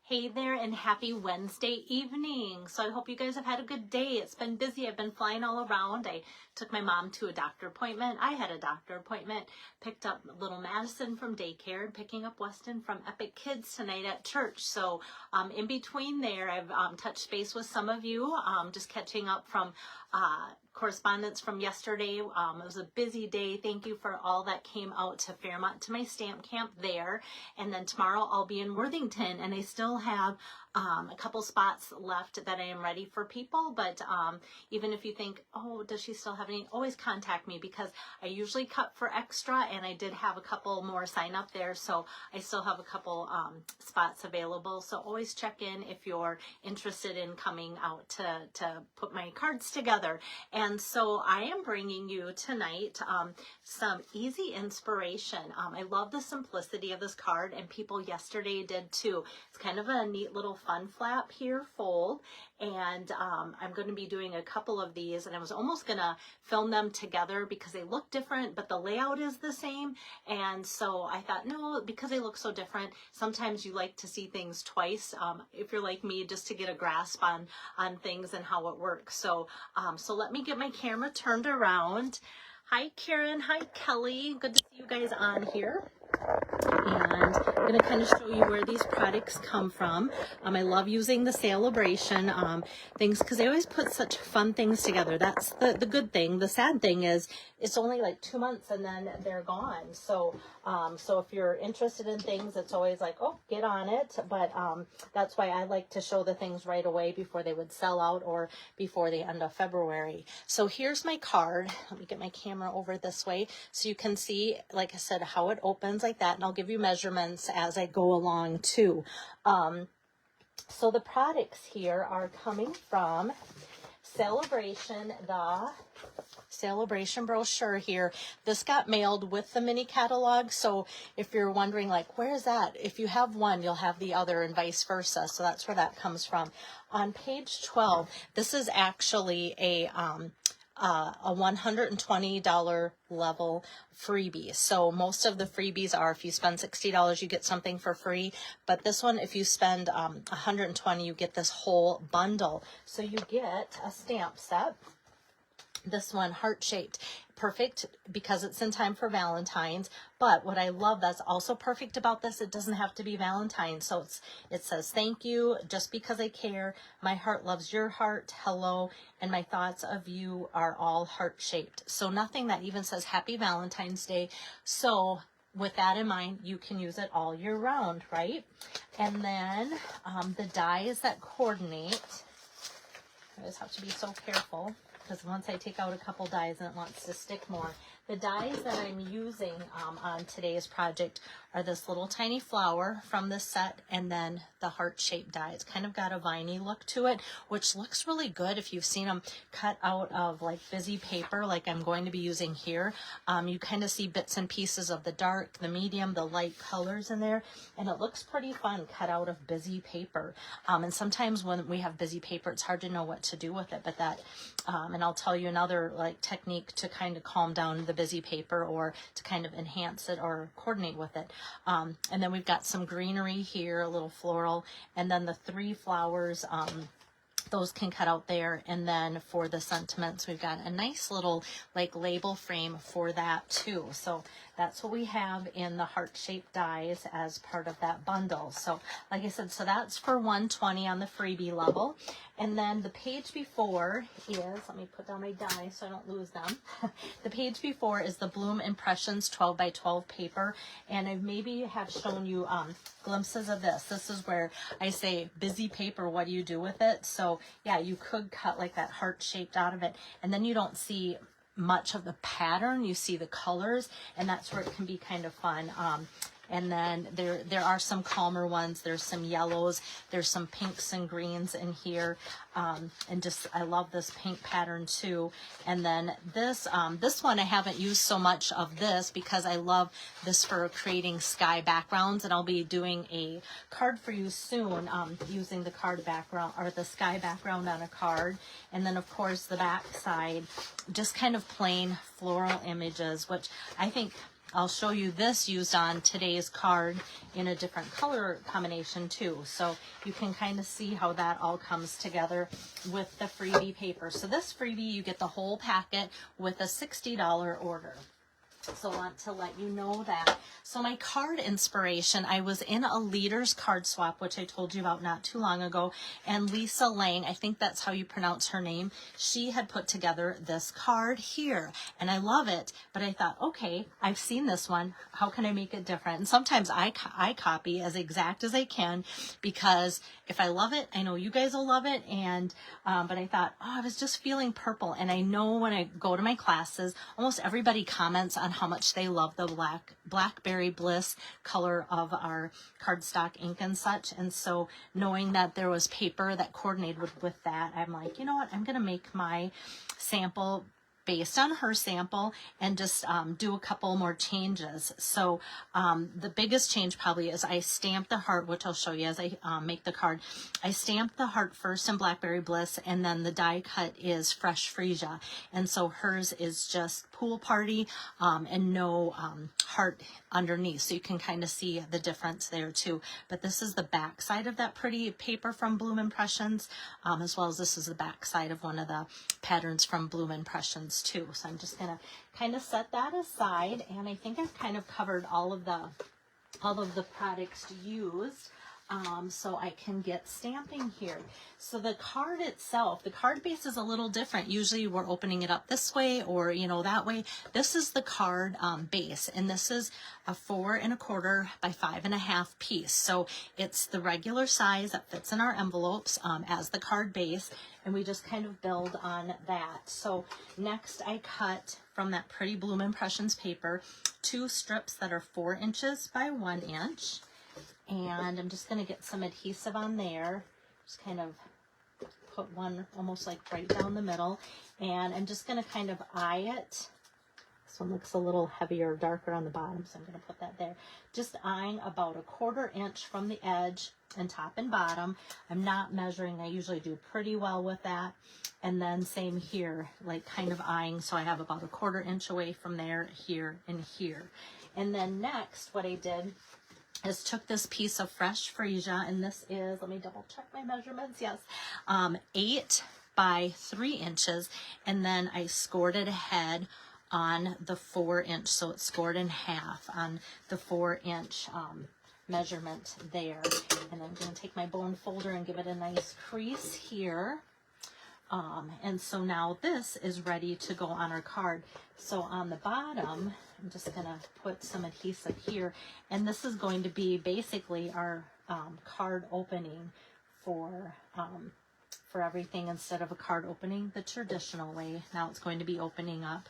Hey there, and happy Wednesday evening. So I hope you guys have had a good day. It's been busy. I've been flying all around. I took my mom to a doctor appointment. I had a doctor appointment, picked up little Madison from daycare, and picking up Weston from Epic Kids tonight at church. So in between there, I've touched base with some of you, just catching up from correspondence from yesterday. It was a busy day. Thank you for all that came out to Fairmont to my stamp camp there. And then tomorrow I'll be in Worthington, and I still have a couple spots left that I am ready for people. But even if you think, oh, does she still have any, always contact me, because I usually cut for extra, and I did have a couple more sign up there. So I still have a couple spots available. So always check in if you're interested in coming out to put my cards together. And so I am bringing you tonight some easy inspiration. I love the simplicity of this card, and people yesterday did too. It's kind of a neat little fun flap here fold, and I'm going to be doing a couple of these, and I was almost going to film them together because they look different, but the layout is the same. And so I thought, no, because they look so different, sometimes you like to see things twice, if you're like me, just to get a grasp on things and how it works. So so let me get my camera turned around. Hi Karen, hi Kelly, good to see you guys on here. And I'm going to kind of show you where these products come from. I love using the Celebration things because they always put such fun things together. That's the good thing. The sad thing is it's only like 2 months and then they're gone. So so if you're interested in things, it's always like, oh, get on it. But that's why I like to show the things right away before they would sell out or before the end of February. So here's my card. Let me get my camera over this way so you can see, like I said, how it opens like that. And I'll give you measurements as I go along too. So the products here are coming from Celebration, the Celebration brochure here. This got mailed with the mini catalog. So if you're wondering, like, where is that? If you have one, you'll have the other and vice versa. So that's where that comes from. On page 12, this is actually a $120 level freebie. So most of the freebies are, if you spend $60, you get something for free. But this one, if you spend $120, you get this whole bundle. So you get a stamp set. This one, heart-shaped, perfect because it's in time for Valentine's. But what I love that's also perfect about this, it doesn't have to be Valentine's. So it says, thank you, just because I care. My heart loves your heart. Hello. And my thoughts of you are all heart-shaped. So nothing that even says Happy Valentine's Day. So with that in mind, you can use it all year round, right? And then the dies that coordinate, I just have to be so careful, because once I take out a couple dies and it wants to stick more. The dies that I'm using on today's project are this little tiny flower from this set, and then the heart-shaped die. It's kind of got a viney look to it, which looks really good if you've seen them cut out of like busy paper like I'm going to be using here. You kind of see bits and pieces of the dark, the medium, the light colors in there, and it looks pretty fun cut out of busy paper. And sometimes when we have busy paper, it's hard to know what to do with it, but that, and I'll tell you another like technique to kind of calm down the busy paper or to kind of enhance it or coordinate with it. And then we've got some greenery here, a little floral, and then the 3 flowers, those can cut out there. And then for the sentiments, we've got a nice little like label frame for that too. So that's what we have in the heart-shaped dies as part of that bundle. So like I said, so that's for $120 on the freebie level. And then the page before is, let me put down my die so I don't lose them. The page before is the Bloom Impressions 12 by 12 paper. And I maybe have shown you glimpses of this. This is where I say busy paper, what do you do with it? So yeah, you could cut like that heart shaped out of it, and then you don't see much of the pattern, you see the colors, and that's where it can be kind of fun. And then there are some calmer ones. There's some yellows, there's some pinks and greens in here, and just I love this pink pattern too. And then this one I haven't used so much of this because I love this for creating sky backgrounds, and I'll be doing a card for you soon using the card background or the sky background on a card. And then of course the back side, just kind of plain floral images, which I think I'll show you this used on today's card in a different color combination too. So you can kind of see how that all comes together with the freebie paper. So this freebie, you get the whole packet with a $60 order. So I want to let you know that. So my card inspiration, I was in a leader's card swap, which I told you about not too long ago, and Lisa Lang, I think that's how you pronounce her name, she had put together this card here, and I love it, but I thought, okay, I've seen this one, how can I make it different? And sometimes I copy as exact as I can, because if I love it, I know you guys will love it, and but I thought, oh, I was just feeling purple, and I know when I go to my classes, almost everybody comments on how much they love the Blackberry Bliss color of our cardstock ink and such. And so knowing that there was paper that coordinated with that, I'm like, you know what, I'm going to make my sample based on her sample and just do a couple more changes. So the biggest change probably is I stamped the heart, which I'll show you as I make the card. I stamped the heart first in Blackberry Bliss, and then the die cut is Fresh Freesia. And so hers is just Pool Party and no heart underneath. So you can kind of see the difference there too. But this is the back side of that pretty paper from Bloom Impressions, as well as this is the back side of one of the patterns from Bloom Impressions too. So I'm just gonna kind of set that aside, and I think I've kind of covered all of the products used. So I can get stamping here. So the card itself, the card base is a little different. Usually we're opening it up this way or, you know, that way. This is the card base, and this is a 4 1/4 by 5 1/2 piece. So it's the regular size that fits in our envelopes as the card base, and we just kind of build on that. So next I cut from that pretty Bloom Impressions paper 2 strips that are 4 inches by 1 inch. And I'm just going to get some adhesive on there. Just kind of put one almost like right down the middle. And I'm just going to kind of eye it. This one looks a little heavier, darker on the bottom, so I'm going to put that there. Just eyeing about 1/4 inch from the edge and top and bottom. I'm not measuring. I usually do pretty well with that. And then same here, like kind of eyeing. So I have about 1/4 inch away from there, here, and here. And then next, what I did is took this piece of Fresh Freesia, and this is, let me double check my measurements, yes, 8 by 3 inches, and then I scored it ahead on the 4 inch, so it's scored in half on the 4 inch measurement there. And I'm going to take my bone folder and give it a nice crease here. And so now this is ready to go on our card. So on the bottom, I'm just going to put some adhesive here, and this is going to be basically our card opening for everything. Instead of a card opening the traditional way, now it's going to be opening up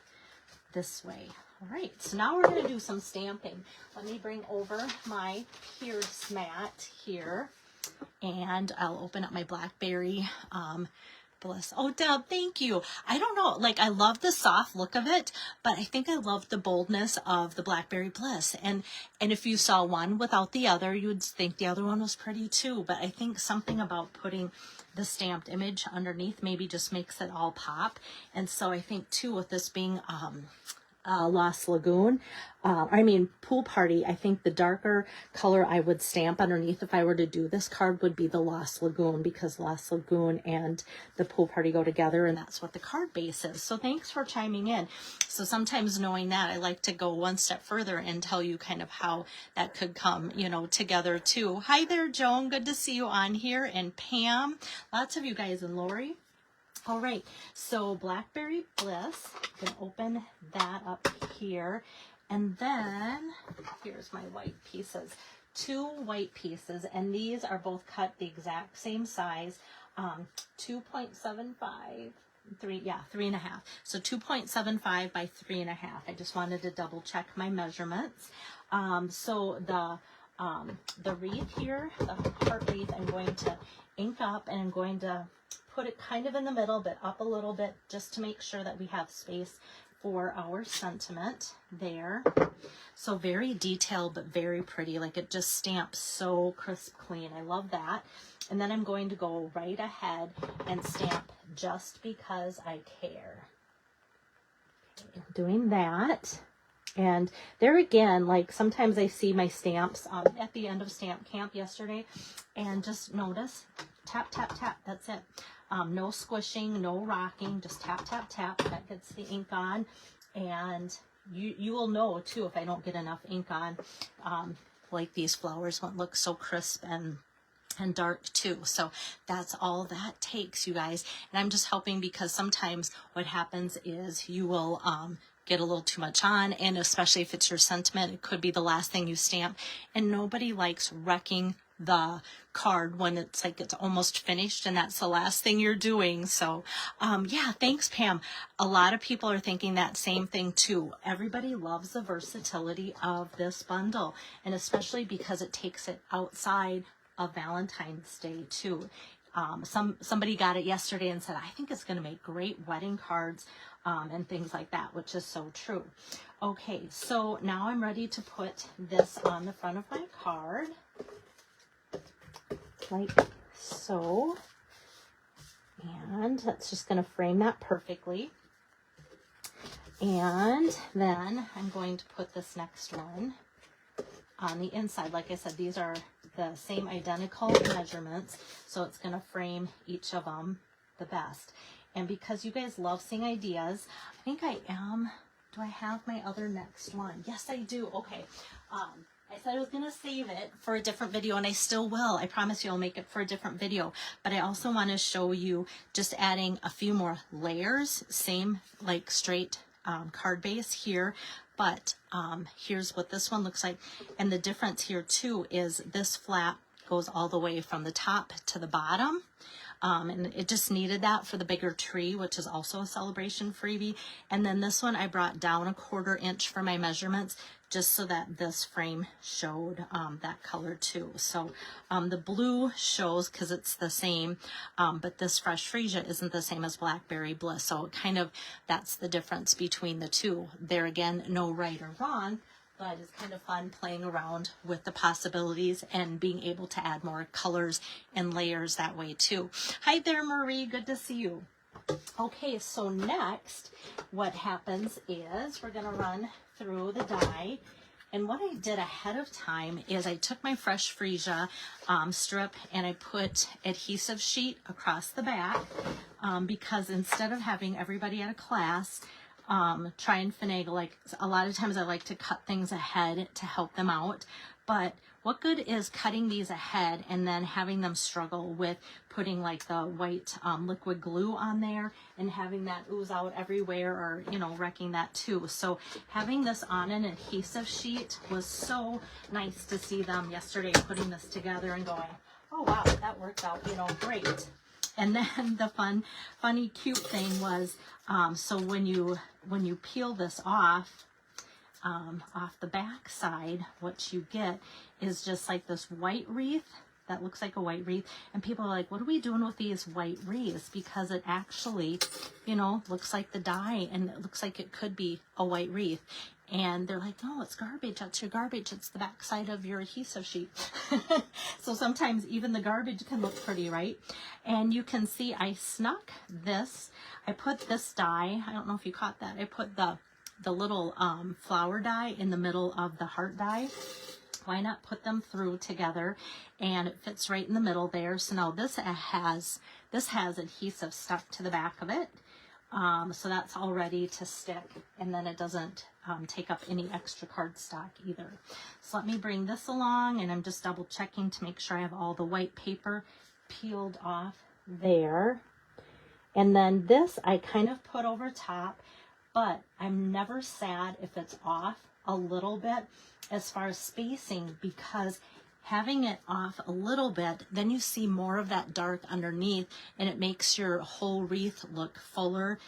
this way. All right, so now we're going to do some stamping. Let me bring over my Pierce mat here, and I'll open up my Blackberry Bliss. Oh, Deb, thank you. I don't know, like, I love the soft look of it, but I think I love the boldness of the Blackberry Bliss. And if you saw one without the other, you would think the other one was pretty too. But I think something about putting the stamped image underneath maybe just makes it all pop. And so I think too, with this being Lost Lagoon, Pool Party, I think the darker color I would stamp underneath if I were to do this card would be the Lost Lagoon, because Lost Lagoon and the Pool Party go together, and that's what the card base is. So thanks for chiming in. So sometimes knowing that, I like to go one step further and tell you kind of how that could come, you know, together too. Hi there, Joan. Good to see you on here. And Pam, lots of you guys, and Lori. All right, so Blackberry Bliss, I'm going to open that up here, and then here's my white pieces. 2 white pieces, and these are both cut the exact same size, 2.75, 3.5. So 2.75 by 3.5. I just wanted to double check my measurements. So the wreath here, the heart wreath, I'm going to ink up, and I'm going to put it kind of in the middle, but up a little bit, just to make sure that we have space for our sentiment there. So very detailed, but very pretty. Like, it just stamps so crisp clean. I love that. And then I'm going to go right ahead and stamp Just Because I Care. Okay, doing that. And there again, like sometimes I see my stamps at the end of stamp camp yesterday, and just notice, tap, tap, tap, that's it. No squishing, no rocking, just tap, tap, tap. That gets the ink on. And you will know too if I don't get enough ink on. Like these flowers won't look so crisp and dark too. So that's all that takes, you guys. And I'm just helping because sometimes what happens is you will get a little too much on, and especially if it's your sentiment, it could be the last thing you stamp, and nobody likes wrecking the card when it's like it's almost finished and that's the last thing you're doing. So yeah, thanks, Pam. A lot of people are thinking that same thing too. Everybody loves the versatility of this bundle, and especially because it takes it outside of Valentine's Day too. Somebody got it yesterday and said, I think it's going to make great wedding cards and things like that, which is so true. Okay, so now I'm ready to put this on the front of my card, like so. And that's just going to frame that perfectly. And then I'm going to put this next one on the inside. Like I said, these are the same identical measurements, so it's going to frame each of them the best. And because you guys love seeing ideas, I think I am, do I have my other next one? Yes, I do. Okay. I said I was going to save it for a different video, and I still will. I promise you I'll make it for a different video. But I also want to show you just adding a few more layers, same like straight card base here. But here's what this one looks like. And the difference here too is this flap goes all the way from the top to the bottom. And it just needed that for the bigger tree, which is also a celebration freebie. And then this one I brought down 1/4 inch for my measurements, just so that this frame showed that color too. So the blue shows because it's the same, but this Fresh Freesia isn't the same as Blackberry Bliss. So kind of that's the difference between the two. There again, no right or wrong, but it's kind of fun playing around with the possibilities and being able to add more colors and layers that way too. Hi there, Marie. Good to see you. Okay, so next what happens is we're going to run through the die. And what I did ahead of time is I took my Fresh Freesia strip and I put adhesive sheet across the back because instead of having everybody at a class try and finagle, like a lot of times I like to cut things ahead to help them out, but what good is cutting these ahead and then having them struggle with putting like the white liquid glue on there and having that ooze out everywhere, or, you know, wrecking that too. So having this on an adhesive sheet was so nice to see them yesterday putting this together and going, oh wow, that worked out, you know, great. And then the funny, cute thing was, so when you peel this off the back side, what you get is just like this white wreath that looks like a white wreath. And people are like, what are we doing with these white wreaths? Because it actually, you know, looks like the die, and it looks like it could be a white wreath. And they're like, no, it's garbage. That's your garbage. It's the back side of your adhesive sheet. So sometimes even the garbage can look pretty, right? And you can see I snuck this. I put this die. I don't know if you caught that. I put the little flower die in the middle of the heart die. Why not put them through together? And it fits right in the middle there. So now this has adhesive stuck to the back of it. So that's all ready to stick, and then it doesn't take up any extra cardstock either. So let me bring this along, and I'm just double checking to make sure I have all the white paper peeled off there. And then this I kind of put over top, but I'm never sad if it's off a little bit as far as spacing, because having it off a little bit, then you see more of that dark underneath, and it makes your whole wreath look fuller,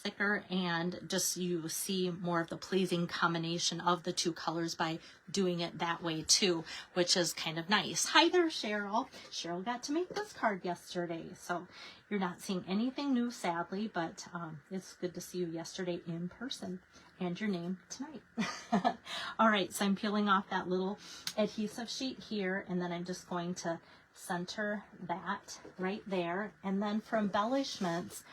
thicker, and just you see more of the pleasing combination of the two colors by doing it that way too, which is kind of nice. Hi there, Cheryl. Cheryl got to make this card yesterday, so you're not seeing anything new, sadly, but it's good to see you yesterday in person. And your name tonight. All right, so I'm peeling off that little adhesive sheet here, and then I'm just going to center that right there. And then for embellishments,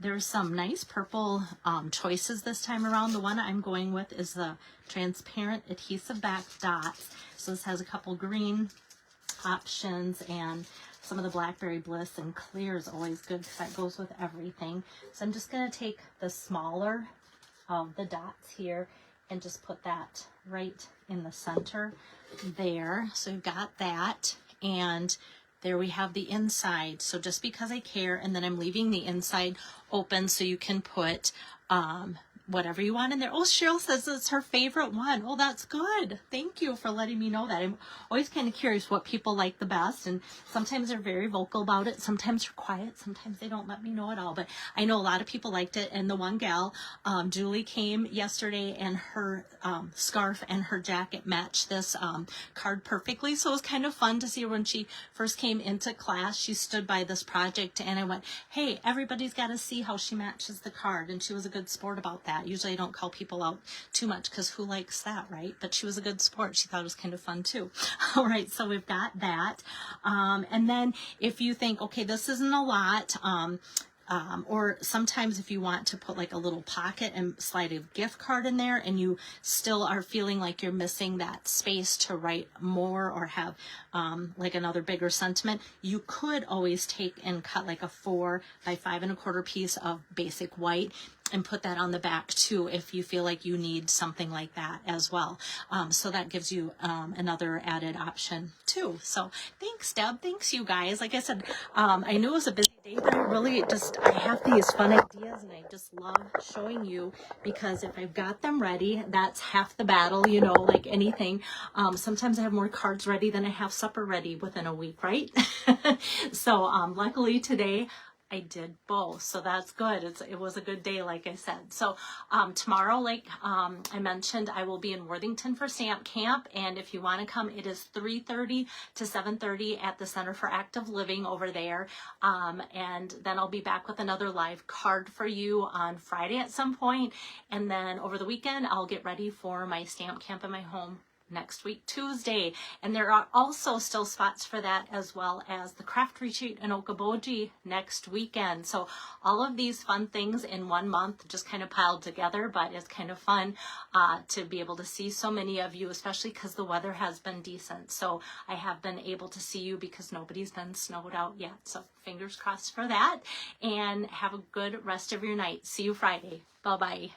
there's some nice purple choices this time around. The one I'm going with is the transparent adhesive back dots. So this has a couple green options, and some of the blackberry bliss and clear is always good because that goes with everything. So I'm just going to take the smaller of the dots here and just put that right in the center there. So we've got that, and there we have the inside. So just because I care, and then I'm leaving the inside open so you can put whatever you want in there. Oh, Cheryl says it's her favorite one. Oh, that's good. Thank you for letting me know that. I'm always kind of curious what people like the best, and sometimes they're very vocal about it. Sometimes they're quiet. Sometimes they don't let me know at all, but I know a lot of people liked it. And the one gal, Julie, came yesterday, and her scarf and her jacket matched this card perfectly. So it was kind of fun to see her when she first came into class. She stood by this project, and I went, hey, everybody's got to see how she matches the card. And she was a good sport about that. Usually I don't call people out too much because who likes that, right? But she was a good sport. She thought it was kind of fun too. All right, so we've got that. And then if you think, okay, this isn't a lot, or sometimes if you want to put like a little pocket and slide a gift card in there, and you still are feeling like you're missing that space to write more or have like another bigger sentiment, you could always take and cut like a 4 by 5 1/4 piece of basic white and put that on the back too if you feel like you need something like that as well. So that gives you another added option too. So thanks, Deb. Thanks, you guys. Like I said, I knew it was a busy day, but I really I have these fun ideas, and I just love showing you, because if I've got them ready, that's half the battle, you know, like anything. Sometimes I have more cards ready than I have supper ready within a week, right? So luckily today, I did both, so that's good. It was a good day, like I said. So tomorrow, like I mentioned, I will be in Worthington for Stamp Camp, and if you want to come, it is 3:30 to 7:30 at the Center for Active Living over there. And then I'll be back with another live card for you on Friday at some point, and then over the weekend, I'll get ready for my Stamp Camp in my home next week, Tuesday. And there are also still spots for that, as well as the craft retreat in Okoboji next weekend. So all of these fun things in 1 month just kind of piled together, but it's kind of fun to be able to see so many of you, especially because the weather has been decent. So I have been able to see you because nobody's been snowed out yet. So fingers crossed for that, and have a good rest of your night. See you Friday. Bye-bye.